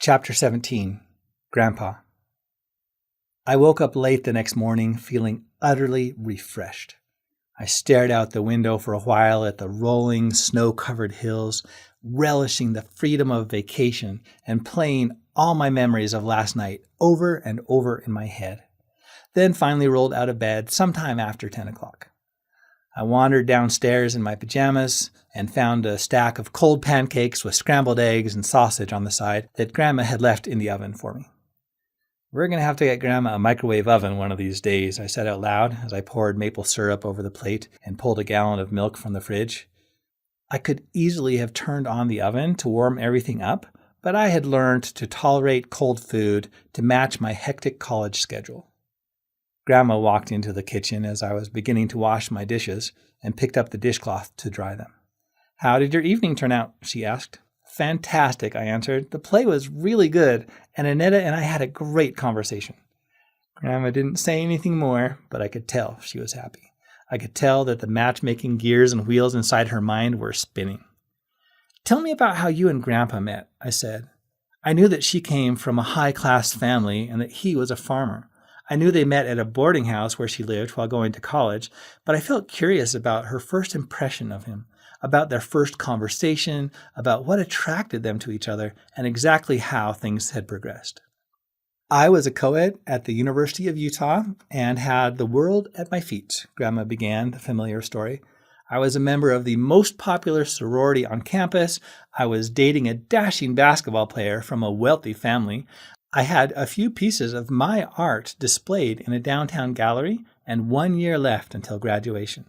Chapter 17, Grandpa. I woke up late the next morning feeling utterly refreshed. I stared out the window for a while at the rolling, snow-covered hills, relishing the freedom of vacation and playing all my memories of last night over and over in my head. Then finally rolled out of bed sometime after 10 o'clock. I wandered downstairs in my pajamas and found a stack of cold pancakes with scrambled eggs and sausage on the side that Grandma had left in the oven for me. "We're going to have to get Grandma a microwave oven one of these days," I said out loud as I poured maple syrup over the plate and pulled a gallon of milk from the fridge. I could easily have turned on the oven to warm everything up, but I had learned to tolerate cold food to match my hectic college schedule. Grandma walked into the kitchen as I was beginning to wash my dishes and picked up the dishcloth to dry them. "How did your evening turn out?" she asked. "Fantastic," I answered. "The play was really good, and Annetta and I had a great conversation." Grandma didn't say anything more, but I could tell she was happy. I could tell that the matchmaking gears and wheels inside her mind were spinning. "Tell me about how you and Grandpa met," I said. I knew that she came from a high-class family and that he was a farmer. I knew they met at a boarding house where she lived while going to college, but I felt curious about her first impression of him, about their first conversation, about what attracted them to each other, and exactly how things had progressed. "I was a co-ed at the University of Utah and had the world at my feet," Grandma began the familiar story. "I was a member of the most popular sorority on campus. I was dating a dashing basketball player from a wealthy family. I had a few pieces of my art displayed in a downtown gallery and 1 year left until graduation.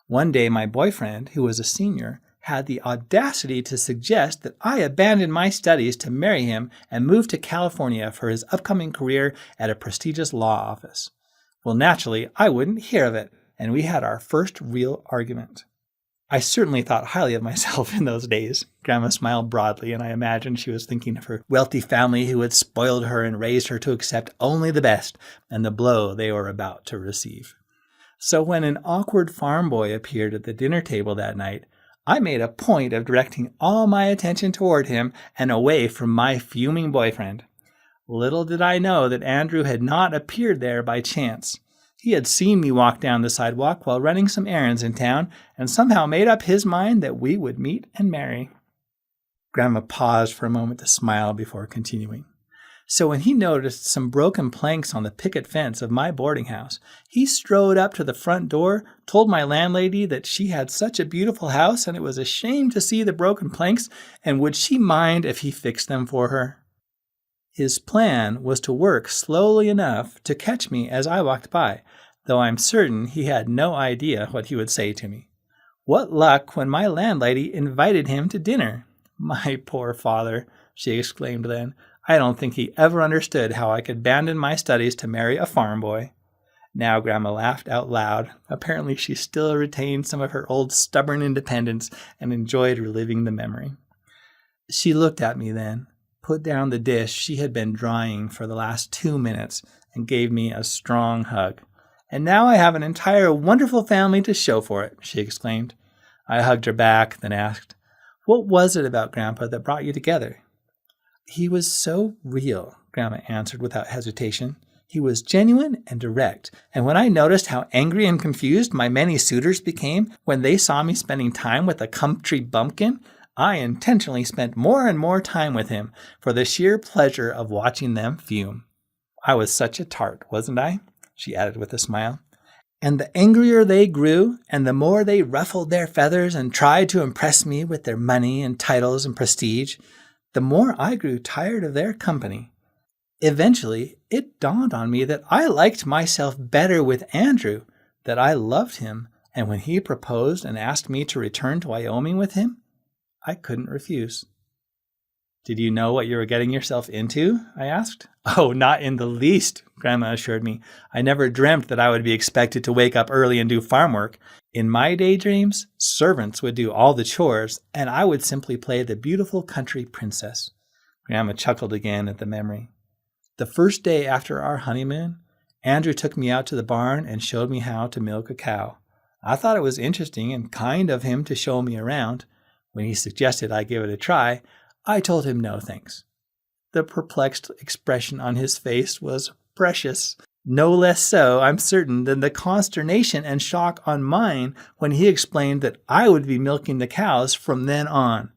One day, my boyfriend, who was a senior, had the audacity to suggest that I abandon my studies to marry him and move to California for his upcoming career at a prestigious law office. Well, naturally, I wouldn't hear of it, and we had our first real argument. I certainly thought highly of myself in those days." Grandma smiled broadly, and I imagined she was thinking of her wealthy family who had spoiled her and raised her to accept only the best and the blow they were about to receive. "So when an awkward farm boy appeared at the dinner table that night, I made a point of directing all my attention toward him and away from my fuming boyfriend. Little did I know that Andrew had not appeared there by chance. He had seen me walk down the sidewalk while running some errands in town and somehow made up his mind that we would meet and marry." Grandma paused for a moment to smile before continuing. "So when he noticed some broken planks on the picket fence of my boarding house, he strode up to the front door, told my landlady that she had such a beautiful house and it was a shame to see the broken planks, and would she mind if he fixed them for her? His plan was to work slowly enough to catch me as I walked by, though I'm certain he had no idea what he would say to me. What luck when my landlady invited him to dinner. My poor father," she exclaimed then. "I don't think he ever understood how I could abandon my studies to marry a farm boy." Now Grandma laughed out loud. Apparently she still retained some of her old stubborn independence and enjoyed reliving the memory. She looked at me then, put down the dish she had been drying for the last 2 minutes, and gave me a strong hug. "And now I have an entire wonderful family to show for it," she exclaimed. I hugged her back, then asked, "What was it about Grandpa that brought you together?" "He was so real," Grandma answered without hesitation. "He was genuine and direct, and when I noticed how angry and confused my many suitors became when they saw me spending time with a country bumpkin, I intentionally spent more and more time with him for the sheer pleasure of watching them fume. I was such a tart, wasn't I?" she added with a smile. "And the angrier they grew, and the more they ruffled their feathers and tried to impress me with their money and titles and prestige, the more I grew tired of their company. Eventually, it dawned on me that I liked myself better with Andrew, that I loved him, and when he proposed and asked me to return to Wyoming with him, I couldn't refuse." "Did you know what you were getting yourself into?" I asked. "Oh, not in the least," Grandma assured me. "I never dreamt that I would be expected to wake up early and do farm work. In my daydreams, servants would do all the chores, and I would simply play the beautiful country princess." Grandma chuckled again at the memory. "The first day after our honeymoon, Andrew took me out to the barn and showed me how to milk a cow. I thought it was interesting and kind of him to show me around. When he suggested I give it a try, I told him no thanks. The perplexed expression on his face was precious. No less so, I'm certain, than the consternation and shock on mine when he explained that I would be milking the cows from then on.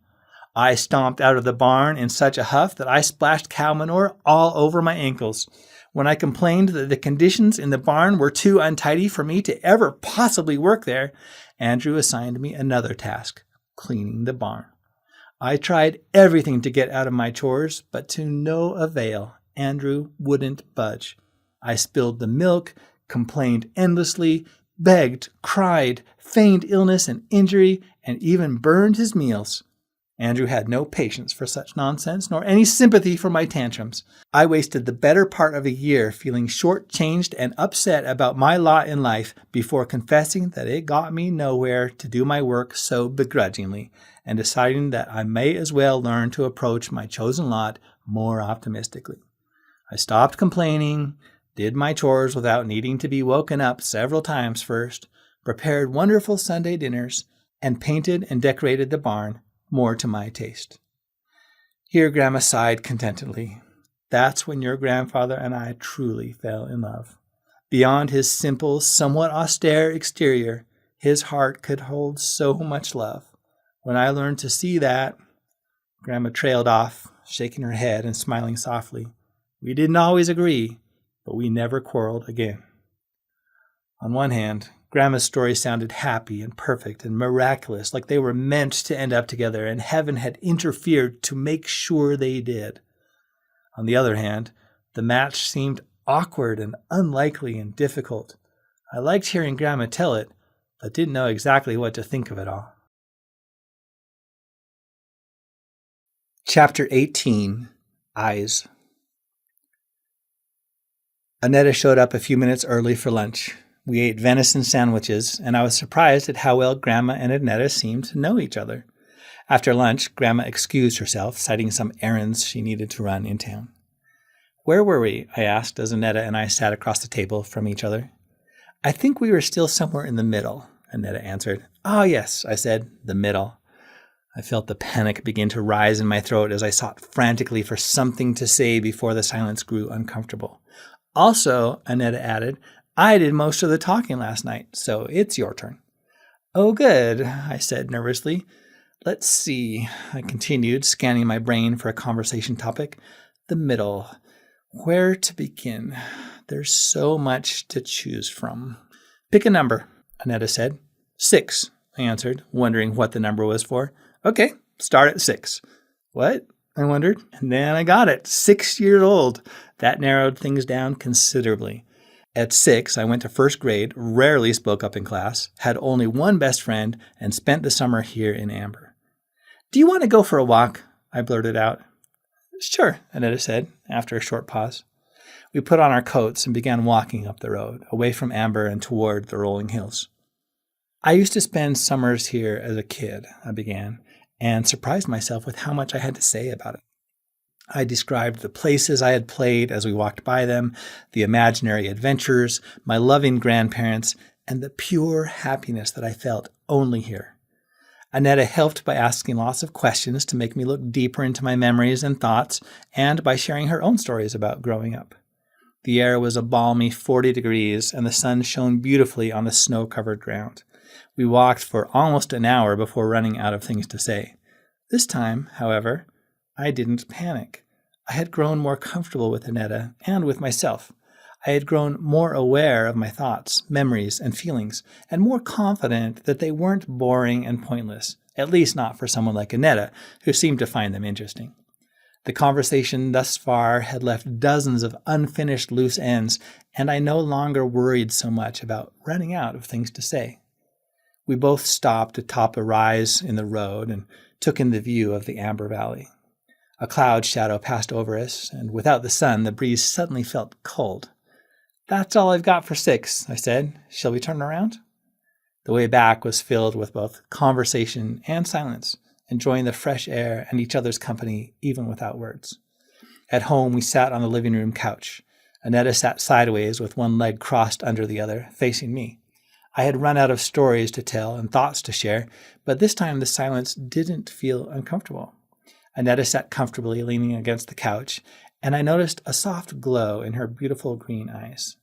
I stomped out of the barn in such a huff that I splashed cow manure all over my ankles. When I complained that the conditions in the barn were too untidy for me to ever possibly work there, Andrew assigned me another task, cleaning the barn. I tried everything to get out of my chores, but to no avail. Andrew wouldn't budge. I spilled the milk, complained endlessly, begged, cried, feigned illness and injury, and even burned his meals. Andrew had no patience for such nonsense, nor any sympathy for my tantrums. I wasted the better part of a year feeling short-changed and upset about my lot in life before confessing that it got me nowhere to do my work so begrudgingly, and deciding that I may as well learn to approach my chosen lot more optimistically. I stopped complaining, did my chores without needing to be woken up several times first, prepared wonderful Sunday dinners, and painted and decorated the barn more to my taste. Here Grandma sighed contentedly. That's when your grandfather and I truly fell in love. Beyond his simple, somewhat austere exterior, his heart could hold so much love. When I learned to see that, Grandma trailed off, shaking her head and smiling softly. We didn't always agree, but we never quarreled again. On one hand, Grandma's story sounded happy and perfect and miraculous, like they were meant to end up together and heaven had interfered to make sure they did. On the other hand, the match seemed awkward and unlikely and difficult. I liked hearing Grandma tell it, but didn't know exactly what to think of it all. Chapter 18, Eyes. Annetta showed up a few minutes early for lunch. We ate venison sandwiches, and I was surprised at how well Grandma and Annetta seemed to know each other. After lunch, Grandma excused herself, citing some errands she needed to run in town. Where were we? I asked as Annetta and I sat across the table from each other. I think we were still somewhere in the middle, Annetta answered. Ah, yes, I said, the middle. I felt the panic begin to rise in my throat as I sought frantically for something to say before the silence grew uncomfortable. Also, Annetta added, I did most of the talking last night, so it's your turn. Oh, good, I said nervously. Let's see, I continued, scanning my brain for a conversation topic. The middle. Where to begin? There's so much to choose from. Pick a number, Annetta said. 6, I answered, wondering what the number was for. Okay, start at 6. What? I wondered. And then I got it. 6 years old. That narrowed things down considerably. At 6, I went to first grade, rarely spoke up in class, had only one best friend, and spent the summer here in Amber. Do you want to go for a walk? I blurted out. Sure, Annetta said, after a short pause. We put on our coats and began walking up the road, away from Amber and toward the rolling hills. I used to spend summers here as a kid, I began, and surprised myself with how much I had to say about it. I described the places I had played as we walked by them, the imaginary adventures, my loving grandparents, and the pure happiness that I felt only here. Annetta helped by asking lots of questions to make me look deeper into my memories and thoughts, and by sharing her own stories about growing up. The air was a balmy 40 degrees, and the sun shone beautifully on the snow-covered ground. We walked for almost an hour before running out of things to say. This time, however, I didn't panic. I had grown more comfortable with Annetta and with myself. I had grown more aware of my thoughts, memories, and feelings, and more confident that they weren't boring and pointless, at least not for someone like Annetta, who seemed to find them interesting. The conversation thus far had left dozens of unfinished loose ends, and I no longer worried so much about running out of things to say. We both stopped atop a rise in the road and took in the view of the Amber Valley. A cloud shadow passed over us, and without the sun, the breeze suddenly felt cold. That's all I've got for 6, I said. Shall we turn around? The way back was filled with both conversation and silence, enjoying the fresh air and each other's company even without words. At home, we sat on the living room couch. Annetta sat sideways with one leg crossed under the other, facing me. I had run out of stories to tell and thoughts to share, but this time the silence didn't feel uncomfortable. Annetta sat comfortably leaning against the couch, and I noticed a soft glow in her beautiful green eyes.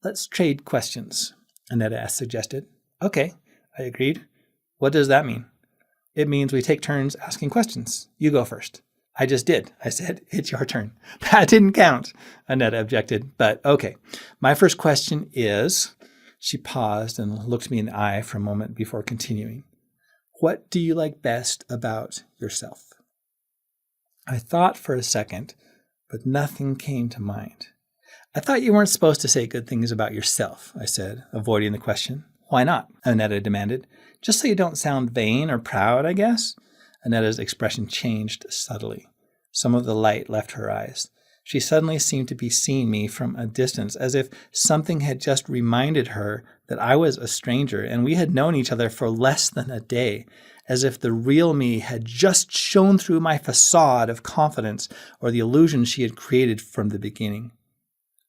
Let's trade questions, Annetta suggested. Okay, I agreed. What does that mean? It means we take turns asking questions. You go first. I just did. I said, it's your turn. That didn't count, Annetta objected, but okay. My first question is, she paused and looked me in the eye for a moment before continuing. What do you like best about yourself? I thought for a second, but nothing came to mind. I thought you weren't supposed to say good things about yourself, I said, avoiding the question. Why not? Annetta demanded. Just so you don't sound vain or proud, I guess. Annetta's expression changed subtly. Some of the light left her eyes. She suddenly seemed to be seeing me from a distance, as if something had just reminded her that I was a stranger and we had known each other for less than a day, as if the real me had just shone through my facade of confidence or the illusion she had created from the beginning.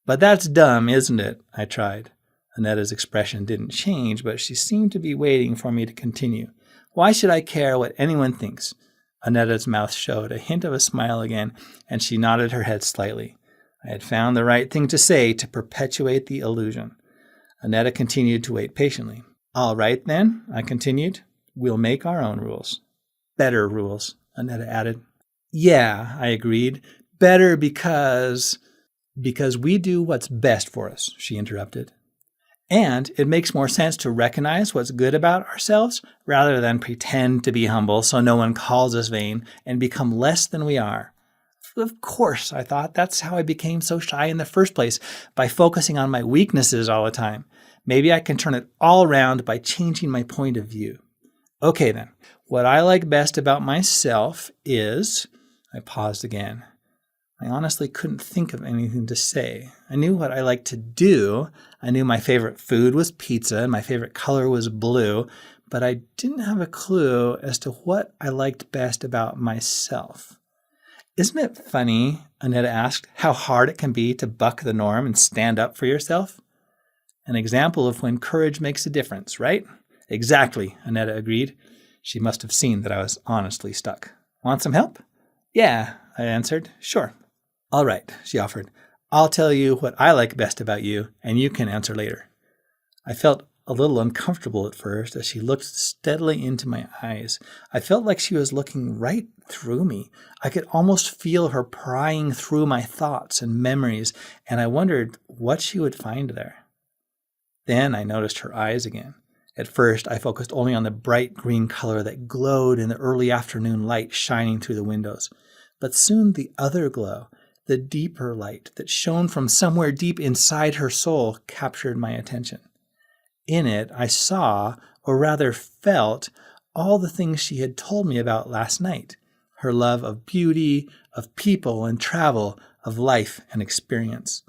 But that's dumb, isn't it? I tried. Annetta's expression didn't change, but she seemed to be waiting for me to continue. Why should I care what anyone thinks? Annetta's mouth showed a hint of a smile again, and she nodded her head slightly. I had found the right thing to say to perpetuate the illusion. Annetta continued to wait patiently. All right, then, I continued. We'll make our own rules. Better rules, Annetta added. Yeah, I agreed. Better because we do what's best for us, she interrupted. And it makes more sense to recognize what's good about ourselves rather than pretend to be humble so no one calls us vain and become less than we are. Of course, I thought, that's how I became so shy in the first place, by focusing on my weaknesses all the time. Maybe I can turn it all around by changing my point of view. Okay then, what I like best about myself is... I paused again. I honestly couldn't think of anything to say. I knew what I liked to do. I knew my favorite food was pizza and my favorite color was blue, but I didn't have a clue as to what I liked best about myself. Isn't it funny, Annetta asked, how hard it can be to buck the norm and stand up for yourself? An example of when courage makes a difference, right? Exactly, Annetta agreed. She must have seen that I was honestly stuck. Want some help? Yeah, I answered. Sure. All right, she offered. I'll tell you what I like best about you, and you can answer later. I felt a little uncomfortable at first as she looked steadily into my eyes. I felt like she was looking right through me. I could almost feel her prying through my thoughts and memories, and I wondered what she would find there. Then I noticed her eyes again. At first, I focused only on the bright green color that glowed in the early afternoon light shining through the windows. But soon the other glow, the deeper light that shone from somewhere deep inside her soul, captured my attention. In it, I saw, or rather felt, all the things she had told me about last night. Her love of beauty, of people and travel, of life and experience.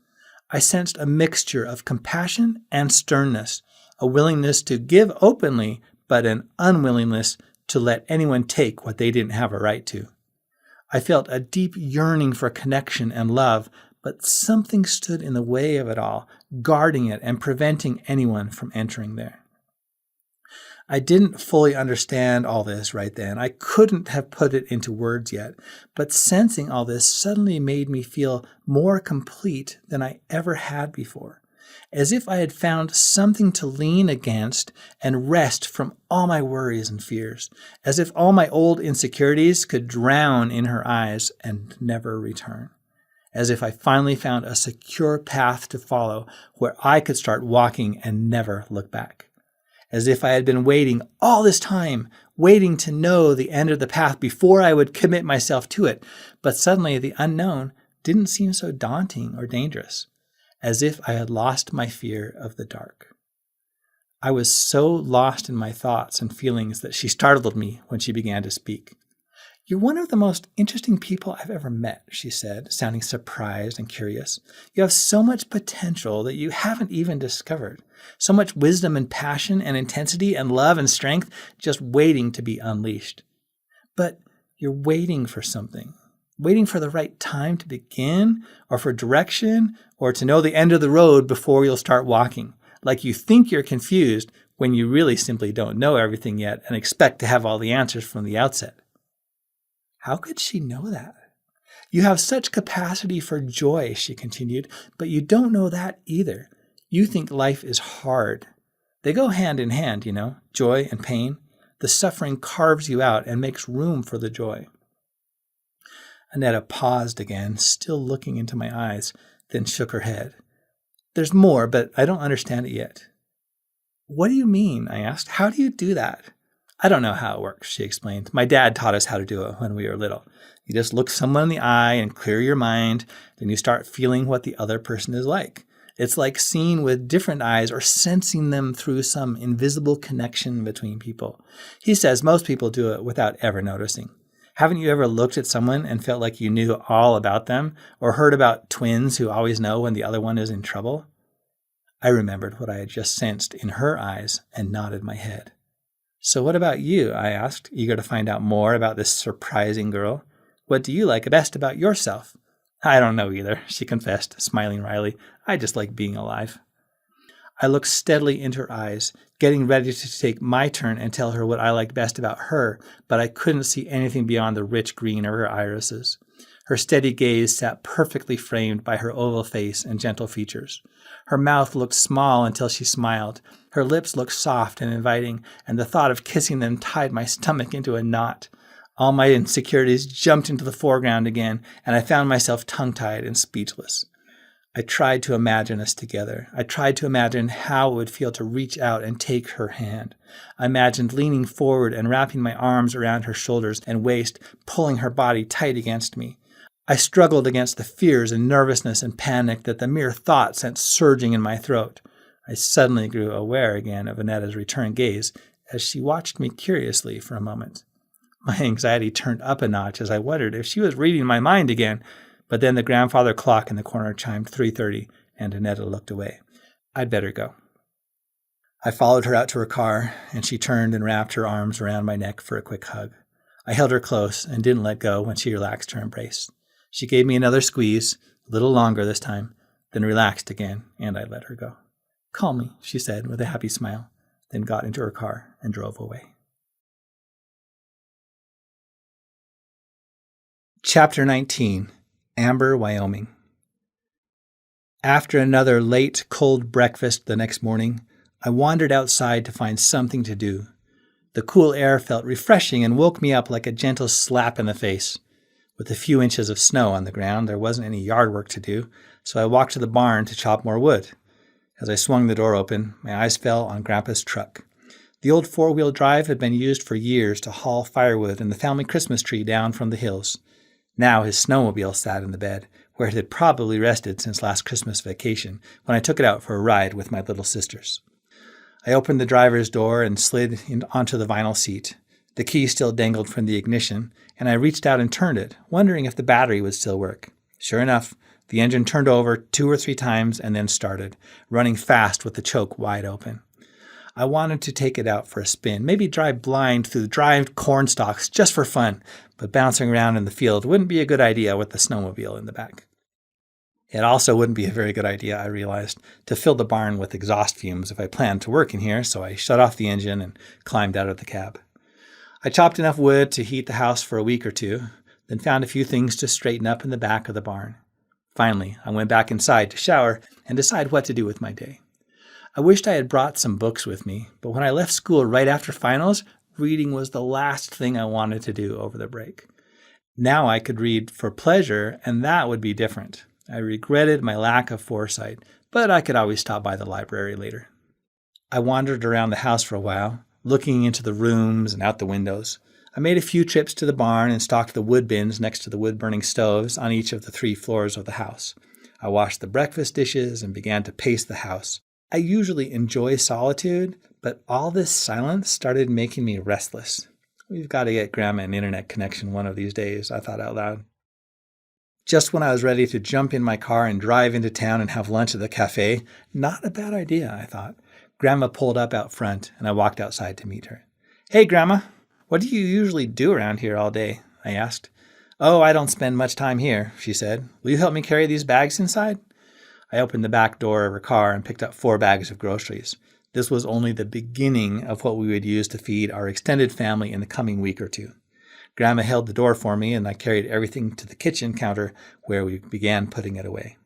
I sensed a mixture of compassion and sternness, a willingness to give openly, but an unwillingness to let anyone take what they didn't have a right to. I felt a deep yearning for connection and love, but something stood in the way of it all, guarding it and preventing anyone from entering there. I didn't fully understand all this right then. I couldn't have put it into words yet, but sensing all this suddenly made me feel more complete than I ever had before, as if I had found something to lean against and rest from all my worries and fears, as if all my old insecurities could drown in her eyes and never return, as if I finally found a secure path to follow where I could start walking and never look back. As if I had been waiting all this time, waiting to know the end of the path before I would commit myself to it. But suddenly the unknown didn't seem so daunting or dangerous, as if I had lost my fear of the dark. I was so lost in my thoughts and feelings that she startled me when she began to speak. "You're one of the most interesting people I've ever met," she said, sounding surprised and curious. "You have so much potential that you haven't even discovered. So much wisdom and passion and intensity and love and strength just waiting to be unleashed. But you're waiting for something, waiting for the right time to begin, or for direction, or to know the end of the road before you'll start walking. Like you think you're confused when you really simply don't know everything yet and expect to have all the answers from the outset." How could she know that? You have such capacity for joy, she continued, but you don't know that either. You think life is hard. They go hand in hand, joy and pain. The suffering carves you out and makes room for the joy. Annetta paused again, still looking into my eyes, then shook her head. There's more, but I don't understand it yet. What do you mean? I asked. How do you do that? I don't know how it works, she explained. My dad taught us how to do it when we were little. You just look someone in the eye and clear your mind, then you start feeling what the other person is like. It's like seeing with different eyes or sensing them through some invisible connection between people. He says most people do it without ever noticing. Haven't you ever looked at someone and felt like you knew all about them, or heard about twins who always know when the other one is in trouble? I remembered what I had just sensed in her eyes and nodded my head. So what about you? I asked, eager to find out more about this surprising girl. What do you like best about yourself? I don't know either, she confessed, smiling wryly. I just like being alive. I looked steadily into her eyes, getting ready to take my turn and tell her what I liked best about her, but I couldn't see anything beyond the rich green of her irises. Her steady gaze sat perfectly framed by her oval face and gentle features. Her mouth looked small until she smiled. Her lips looked soft and inviting, and the thought of kissing them tied my stomach into a knot. All my insecurities jumped into the foreground again, and I found myself tongue-tied and speechless. I tried to imagine us together. I tried to imagine how it would feel to reach out and take her hand. I imagined leaning forward and wrapping my arms around her shoulders and waist, pulling her body tight against me. I struggled against the fears and nervousness and panic that the mere thought sent surging in my throat. I suddenly grew aware again of Annetta's return gaze as she watched me curiously for a moment. My anxiety turned up a notch as I wondered if she was reading my mind again, but then the grandfather clock in the corner chimed 3:30, and Annetta looked away. I'd better go. I followed her out to her car, and she turned and wrapped her arms around my neck for a quick hug. I held her close and didn't let go when she relaxed her embrace. She gave me another squeeze, a little longer this time, then relaxed again, and I let her go. Call me, she said with a happy smile, then got into her car and drove away. Chapter 19. Amber, Wyoming. After another late, cold breakfast the next morning, I wandered outside to find something to do. The cool air felt refreshing and woke me up like a gentle slap in the face. With a few inches of snow on the ground, there wasn't any yard work to do, so I walked to the barn to chop more wood. As I swung the door open, my eyes fell on Grandpa's truck. The old four-wheel drive had been used for years to haul firewood and the family Christmas tree down from the hills. Now his snowmobile sat in the bed, where it had probably rested since last Christmas vacation, when I took it out for a ride with my little sisters. I opened the driver's door and slid onto the vinyl seat. The key still dangled from the ignition, and I reached out and turned it, wondering if the battery would still work. Sure enough, the engine turned over 2 or 3 times and then started, running fast with the choke wide open. I wanted to take it out for a spin, maybe drive blind through dry corn stalks just for fun, but bouncing around in the field wouldn't be a good idea with the snowmobile in the back. It also wouldn't be a very good idea, I realized, to fill the barn with exhaust fumes if I planned to work in here, so I shut off the engine and climbed out of the cab. I chopped enough wood to heat the house for a week or 2, then found a few things to straighten up in the back of the barn. Finally, I went back inside to shower and decide what to do with my day. I wished I had brought some books with me, but when I left school right after finals, reading was the last thing I wanted to do over the break. Now I could read for pleasure, and that would be different. I regretted my lack of foresight, but I could always stop by the library later. I wandered around the house for a while, looking into the rooms and out the windows. I made a few trips to the barn and stocked the wood bins next to the wood-burning stoves on each of the 3 floors of the house. I washed the breakfast dishes and began to pace the house. I usually enjoy solitude, but all this silence started making me restless. We've got to get Grandma an internet connection one of these days, I thought out loud. Just when I was ready to jump in my car and drive into town and have lunch at the cafe, not a bad idea, I thought. Grandma pulled up out front, and I walked outside to meet her. Hey, Grandma, what do you usually do around here all day? I asked. Oh, I don't spend much time here, she said. Will you help me carry these bags inside? I opened the back door of her car and picked up 4 bags of groceries. This was only the beginning of what we would use to feed our extended family in the coming week or 2. Grandma held the door for me, and I carried everything to the kitchen counter where we began putting it away.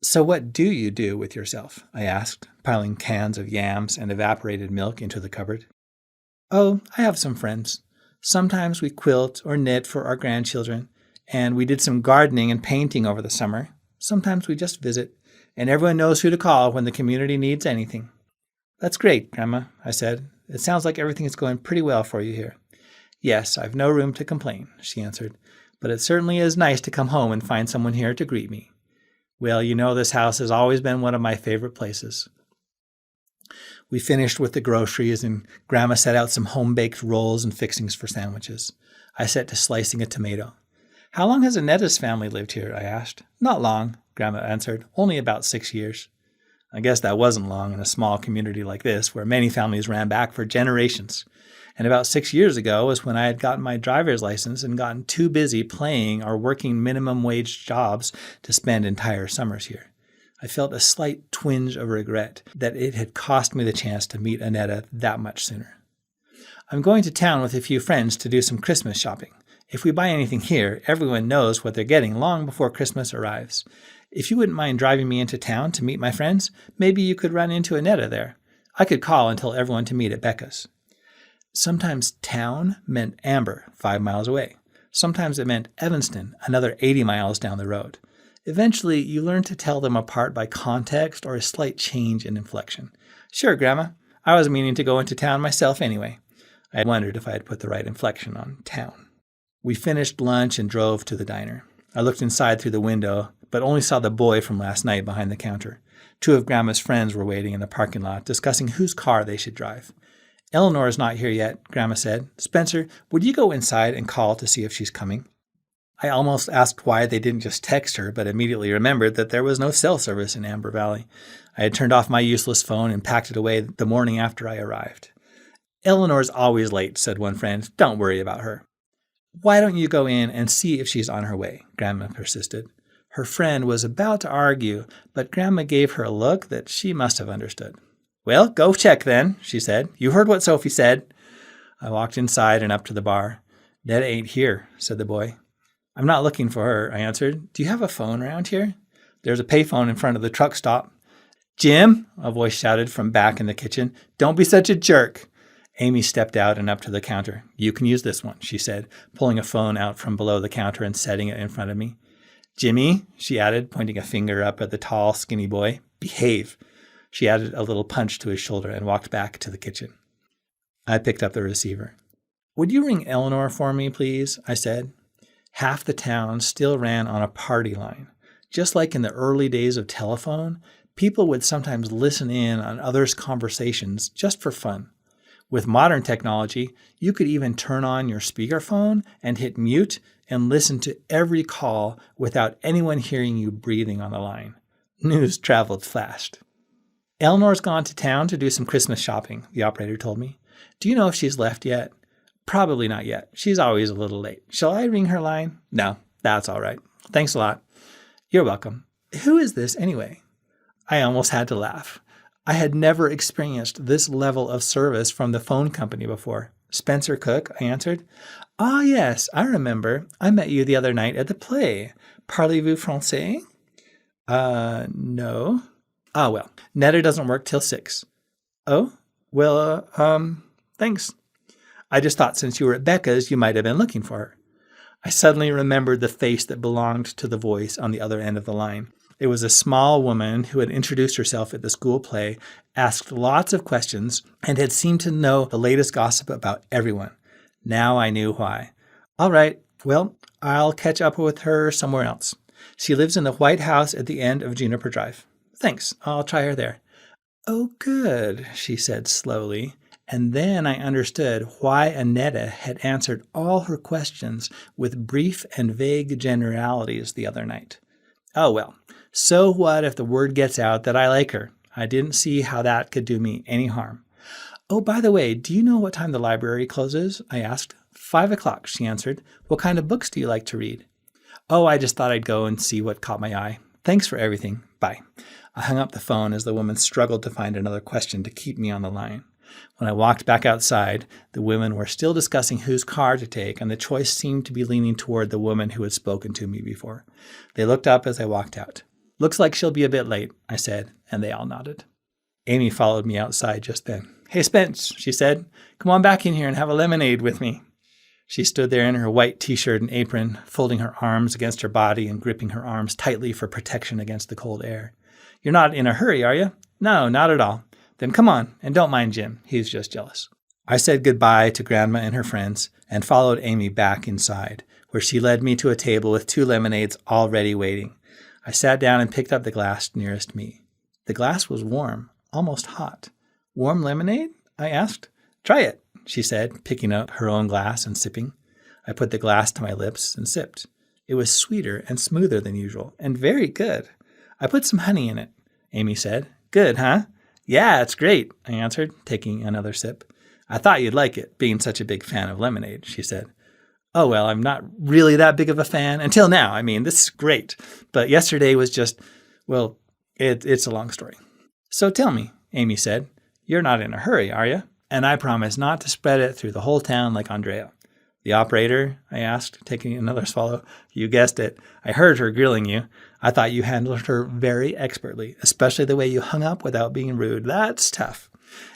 So what do you do with yourself? I asked, piling cans of yams and evaporated milk into the cupboard. Oh, I have some friends. Sometimes we quilt or knit for our grandchildren, and we did some gardening and painting over the summer. Sometimes we just visit, and everyone knows who to call when the community needs anything. That's great, Grandma, I said. It sounds like everything is going pretty well for you here. Yes, I've no room to complain, she answered, but it certainly is nice to come home and find someone here to greet me. Well, this house has always been one of my favorite places. We finished with the groceries, and Grandma set out some home-baked rolls and fixings for sandwiches. I set to slicing a tomato. How long has Annetta's family lived here? I asked. Not long, Grandma answered. Only about 6 years. I guess that wasn't long in a small community like this, where many families ran back for generations. And about 6 years ago was when I had gotten my driver's license and gotten too busy playing or working minimum wage jobs to spend entire summers here. I felt a slight twinge of regret that it had cost me the chance to meet Annetta that much sooner. I'm going to town with a few friends to do some Christmas shopping. If we buy anything here, everyone knows what they're getting long before Christmas arrives. If you wouldn't mind driving me into town to meet my friends, maybe you could run into Annetta there. I could call and tell everyone to meet at Becca's. Sometimes town meant Amber, 5 miles away. Sometimes it meant Evanston, another 80 miles down the road. Eventually, you learn to tell them apart by context or a slight change in inflection. Sure, Grandma. I was meaning to go into town myself anyway. I wondered if I had put the right inflection on town. We finished lunch and drove to the diner. I looked inside through the window, but only saw the boy from last night behind the counter. 2 of Grandma's friends were waiting in the parking lot, discussing whose car they should drive. Eleanor is not here yet, Grandma said. Spencer, would you go inside and call to see if she's coming? I almost asked why they didn't just text her, but immediately remembered that there was no cell service in Amber Valley. I had turned off my useless phone and packed it away the morning after I arrived. Eleanor's always late, said one friend. Don't worry about her. Why don't you go in and see if she's on her way? Grandma persisted. Her friend was about to argue, but Grandma gave her a look that she must have understood. Well, go check then, she said. You heard what Sophie said. I walked inside and up to the bar. Netta ain't here, said the boy. I'm not looking for her, I answered. Do you have a phone around here? There's a payphone in front of the truck stop. Jim, a voice shouted from back in the kitchen. Don't be such a jerk. Amy stepped out and up to the counter. You can use this one, she said, pulling a phone out from below the counter and setting it in front of me. Jimmy, she added, pointing a finger up at the tall, skinny boy. Behave. She added a little punch to his shoulder and walked back to the kitchen. I picked up the receiver. Would you ring Eleanor for me, please? I said. Half the town still ran on a party line. Just like in the early days of telephone, people would sometimes listen in on others' conversations just for fun. With modern technology, you could even turn on your speakerphone and hit mute and listen to every call without anyone hearing you breathing on the line. News traveled fast. Eleanor's gone to town to do some Christmas shopping, the operator told me. Do you know if she's left yet? Probably not yet. She's always a little late. Shall I ring her line? No, that's all right. Thanks a lot. You're welcome. Who is this anyway? I almost had to laugh. I had never experienced this level of service from the phone company before. Spencer Cook, I answered. Ah, yes, I remember. I met you the other night at the play. Parlez-vous français? No. Ah, well, Netta doesn't work till 6. Oh? Well, thanks. I just thought since you were at Becca's, you might have been looking for her. I suddenly remembered the face that belonged to the voice on the other end of the line. It was a small woman who had introduced herself at the school play, asked lots of questions, and had seemed to know the latest gossip about everyone. Now I knew why. All right, well, I'll catch up with her somewhere else. She lives in the White House at the end of Juniper Drive. Thanks, I'll try her there. Oh, good, she said slowly. And then I understood why Annetta had answered all her questions with brief and vague generalities the other night. Oh, well, so what if the word gets out that I like her? I didn't see how that could do me any harm. Oh, by the way, do you know what time the library closes? I asked. 5 o'clock, she answered. What kind of books do you like to read? Oh, I just thought I'd go and see what caught my eye. Thanks for everything. Bye. I hung up the phone as the woman struggled to find another question to keep me on the line. When I walked back outside, the women were still discussing whose car to take, and the choice seemed to be leaning toward the woman who had spoken to me before. They looked up as I walked out. "Looks like she'll be a bit late," I said, and they all nodded. Amy followed me outside just then. "Hey, Spence," she said, "come on back in here and have a lemonade with me." She stood there in her white t-shirt and apron, folding her arms against her body and gripping her arms tightly for protection against the cold air. "You're not in a hurry, are you?" "No, not at all." "Then come on, and don't mind Jim. He's just jealous." I said goodbye to Grandma and her friends and followed Amy back inside, where she led me to a table with 2 lemonades already waiting. I sat down and picked up the glass nearest me. The glass was warm, almost hot. "Warm lemonade?" I asked. "Try it," she said, picking up her own glass and sipping. I put the glass to my lips and sipped. It was sweeter and smoother than usual, and very good. "I put some honey in it," Amy said. "Good, huh?" "Yeah, it's great," I answered, taking another sip. "I thought you'd like it, being such a big fan of lemonade," she said. "Oh, well, I'm not really that big of a fan. Until now. I mean, this is great. But yesterday was just, well, it's a long story." "So tell me," Amy said, "you're not in a hurry, are you?" And I promised not to spread it through the whole town like Andrea. "The operator?" I asked, taking another swallow. "You guessed it. I heard her grilling you. I thought you handled her very expertly, especially the way you hung up without being rude. That's tough."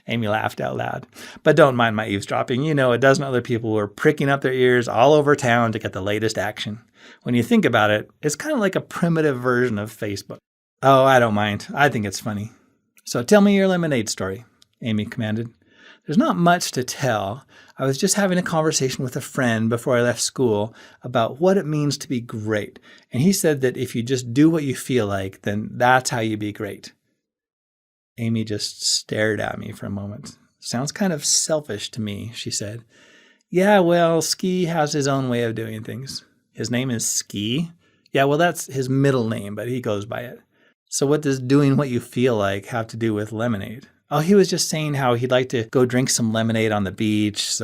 Amy laughed out loud. "But don't mind my eavesdropping. You know, a dozen other people were pricking up their ears all over town to get the latest action. When you think about it, it's kind of like a primitive version of Facebook." "Oh, I don't mind. I think it's funny." "So tell me your lemonade story," Amy commanded. "There's not much to tell. I was just having a conversation with a friend before I left school about what it means to be great. And he said that if you just do what you feel like, then that's how you be great." Amy just stared at me for a moment. "Sounds kind of selfish to me," she said. "Yeah, well, Ski has his own way of doing things." "His name is Ski?" "Yeah, well, that's his middle name, but he goes by it." "So what does doing what you feel like have to do with lemonade?" "Oh, he was just saying how he'd like to go drink some lemonade on the beach,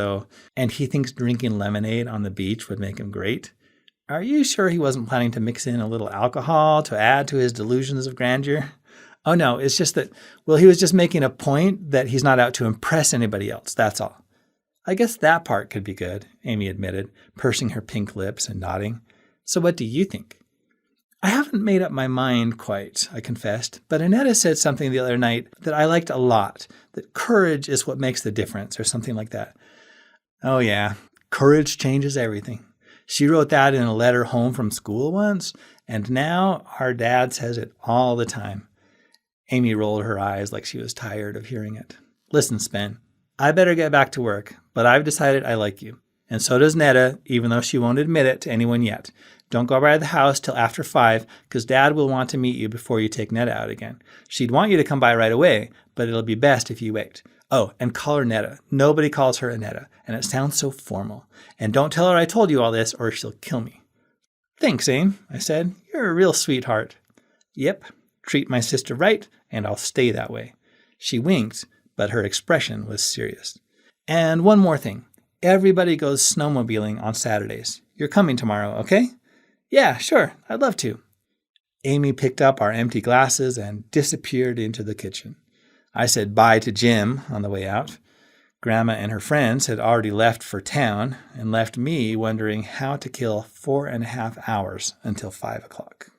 and he thinks drinking lemonade on the beach would make him great." "Are you sure he wasn't planning to mix in a little alcohol to add to his delusions of grandeur?" "Oh, no, it's just that, well, he was just making a point that he's not out to impress anybody else, that's all." "I guess that part could be good," Amy admitted, pursing her pink lips and nodding. "So what do you think?" "I haven't made up my mind quite," I confessed, "but Annetta said something the other night that I liked a lot, that courage is what makes the difference, or something like that." "Oh, yeah, courage changes everything. She wrote that in a letter home from school once, and now our dad says it all the time." Amy rolled her eyes like she was tired of hearing it. "Listen, Spen, I better get back to work, but I've decided I like you. And so does Netta, even though she won't admit it to anyone yet. Don't go by the house till after 5, because Dad will want to meet you before you take Netta out again. She'd want you to come by right away, but it'll be best if you wait. Oh, and call her Netta. Nobody calls her Annetta, and it sounds so formal. And don't tell her I told you all this, or she'll kill me." "Thanks, Aim," I said. "You're a real sweetheart." "Yep. Treat my sister right, and I'll stay that way." She winked, but her expression was serious. "And one more thing. Everybody goes snowmobiling on Saturdays. You're coming tomorrow, okay?" "Yeah, sure. I'd love to." Amy picked up our empty glasses and disappeared into the kitchen. I said bye to Jim on the way out. Grandma and her friends had already left for town and left me wondering how to kill 4.5 hours until 5 o'clock.